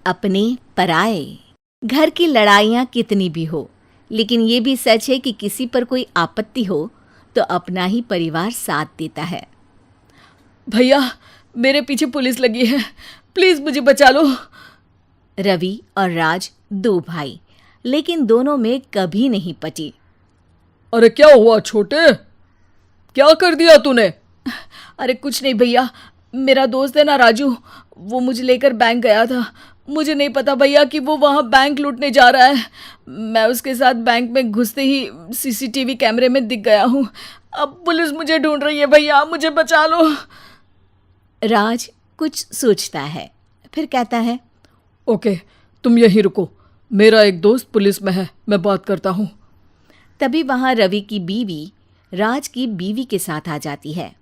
अपने पराए। घर की लड़ाइयाँ कितनी भी हो, लेकिन ये भी सच है कि किसी पर कोई आपत्ति हो तो अपना ही परिवार साथ देता है। भैया, मेरे पीछे पुलिस लगी है, प्लीज मुझे बचा लो। रवि और राज दो भाई, लेकिन दोनों में कभी नहीं पटी। अरे क्या हुआ छोटे, क्या कर दिया तूने? अरे कुछ नहीं भैया, मेरा दोस्त है ना राजू, वो मुझे लेकर बैंक गया था। मुझे नहीं पता भैया कि वो वहाँ बैंक लूटने जा रहा है। मैं उसके साथ बैंक में घुसते ही सीसीटीवी कैमरे में दिख गया हूँ। अब पुलिस मुझे ढूंढ रही है भैया, मुझे बचा लो। राज कुछ सोचता है, फिर कहता है, ओके, तुम यहीं रुको, मेरा एक दोस्त पुलिस में है, मैं बात करता हूँ। तभी वहां रवि की बीवी राज की बीवी के साथ आ जाती है।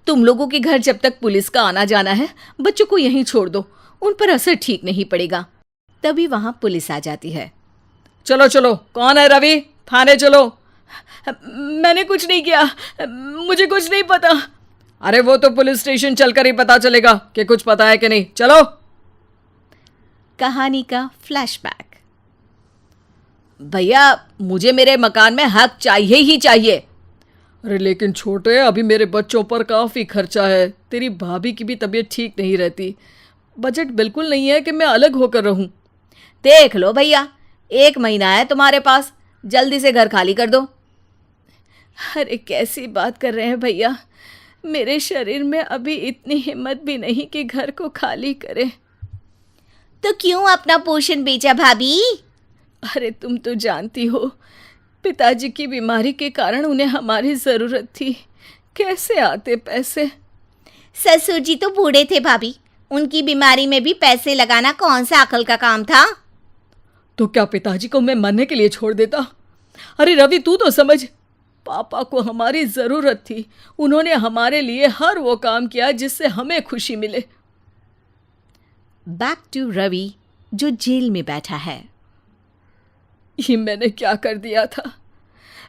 तुम लोगों के घर जब तक पुलिस का आना जाना है, बच्चों को यहीं छोड़ दो, उन पर असर ठीक नहीं पड़ेगा। तभी वहां पुलिस आ जाती है। चलो चलो, कौन है रवि, थाने चलो। मैंने कुछ नहीं किया, मुझे कुछ नहीं पता। अरे वो तो पुलिस स्टेशन चलकर ही पता चलेगा कि कुछ पता है कि नहीं, चलो। कहानी का फ्लैशबैक। भैया, मुझे मेरे मकान में हक चाहिए ही चाहिए। अरे लेकिन छोटे, अभी मेरे बच्चों पर काफ़ी खर्चा है, तेरी भाभी की भी तबीयत ठीक नहीं रहती, बजट बिल्कुल नहीं है कि मैं अलग होकर रहूं। देख लो भैया, 1 महीना है तुम्हारे पास, जल्दी से घर खाली कर दो। अरे कैसी बात कर रहे हैं भैया, मेरे शरीर में अभी इतनी हिम्मत भी नहीं कि घर को खाली करें। तो क्यों अपना पोषण बेचा भाभी? अरे तुम तो जानती हो, पिताजी की बीमारी के कारण उन्हें हमारी ज़रूरत थी, कैसे आते पैसे। ससुर जी तो बूढ़े थे भाभी, उनकी बीमारी में भी पैसे लगाना कौन सा अकल का काम था। तो क्या पिताजी को मैं मरने के लिए छोड़ देता? अरे रवि, तू तो समझ, पापा को हमारी ज़रूरत थी, उन्होंने हमारे लिए हर वो काम किया जिससे हमें खुशी मिले। बैक टू रवि, जो जेल में बैठा है। ये मैंने क्या कर दिया था?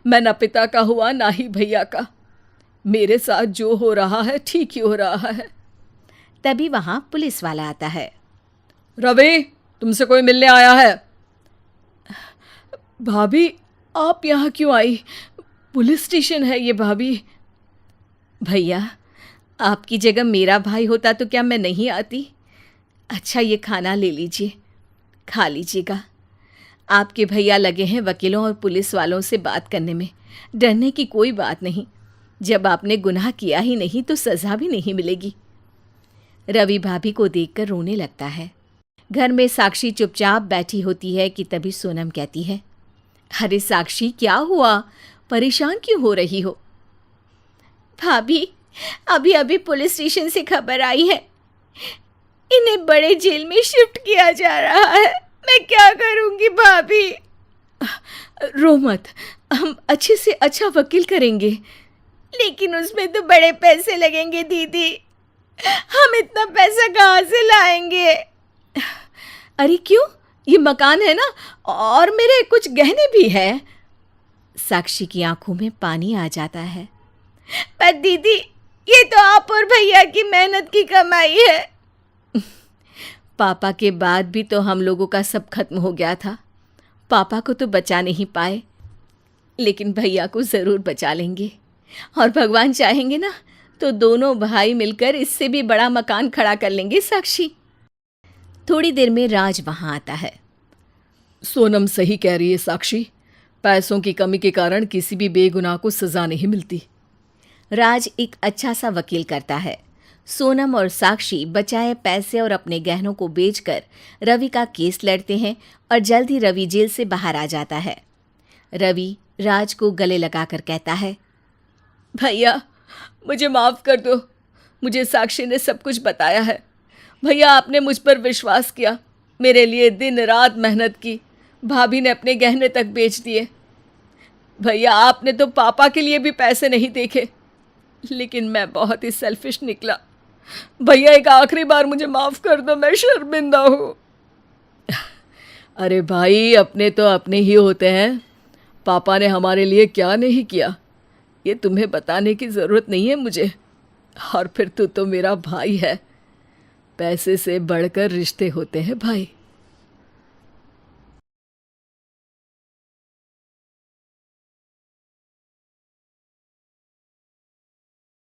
मैं ना पिता का हुआ ना ही भैया का। मेरे साथ जो हो रहा है ठीक ही हो रहा है। तभी वहां पुलिस वाला आता है। रवि, तुमसे कोई मिलने आया है। भाभी, आप यहाँ क्यों आई? पुलिस स्टेशन है ये भाभी। भैया, आपकी जगह मेरा भाई होता तो क्या मैं नहीं आती? अच्छा, ये खाना ले लीजिए, खा लीजिएगा। आपके भैया लगे हैं वकीलों और पुलिस वालों से बात करने में, डरने की कोई बात नहीं। जब आपने गुनाह किया ही नहीं तो सज़ा भी नहीं मिलेगी। रवि भाभी को देखकर रोने लगता है। घर में साक्षी चुपचाप बैठी होती है कि तभी सोनम कहती है, अरे साक्षी, क्या हुआ, परेशान क्यों हो रही हो? भाभी, अभी अभी पुलिस स्टेशन से खबर आई है, इन्हें बड़े जेल में शिफ्ट किया जा रहा है। मैं क्या करूंगी भाभी? रो मत, हम अच्छे से अच्छा वकील करेंगे। लेकिन उसमें तो बड़े पैसे लगेंगे दीदी, हम इतना पैसा कहाँ से लाएंगे? अरे क्यों, ये मकान है ना, और मेरे कुछ गहने भी हैं। साक्षी की आंखों में पानी आ जाता है। पर दीदी, ये तो आप और भैया की मेहनत की कमाई है। पापा के बाद भी तो हम लोगों का सब खत्म हो गया था। पापा को तो बचा नहीं पाए, लेकिन भैया को ज़रूर बचा लेंगे, और भगवान चाहेंगे ना तो दोनों भाई मिलकर इससे भी बड़ा मकान खड़ा कर लेंगे। साक्षी। थोड़ी देर में राज वहाँ आता है। सोनम सही कह रही है साक्षी, पैसों की कमी के कारण किसी भी बेगुनाह को सज़ा नहीं मिलती। राज एक अच्छा सा वकील करता है। सोनम और साक्षी बचाए पैसे और अपने गहनों को बेचकर रवि का केस लड़ते हैं और जल्द ही रवि जेल से बाहर आ जाता है। रवि राज को गले लगाकर कहता है, भैया मुझे माफ़ कर दो, मुझे साक्षी ने सब कुछ बताया है। भैया, आपने मुझ पर विश्वास किया, मेरे लिए दिन रात मेहनत की, भाभी ने अपने गहने तक बेच दिए। भैया, आपने तो पापा के लिए भी पैसे नहीं देखे, लेकिन मैं बहुत ही सेल्फिश निकला। भैया, एक आखिरी बार मुझे माफ़ कर दो, मैं शर्मिंदा हूँ। अरे भाई, अपने तो अपने ही होते हैं, पापा ने हमारे लिए क्या नहीं किया, ये तुम्हें बताने की ज़रूरत नहीं है मुझे। और फिर तू तो मेरा भाई है। पैसे से बढ़कर रिश्ते होते हैं भाई।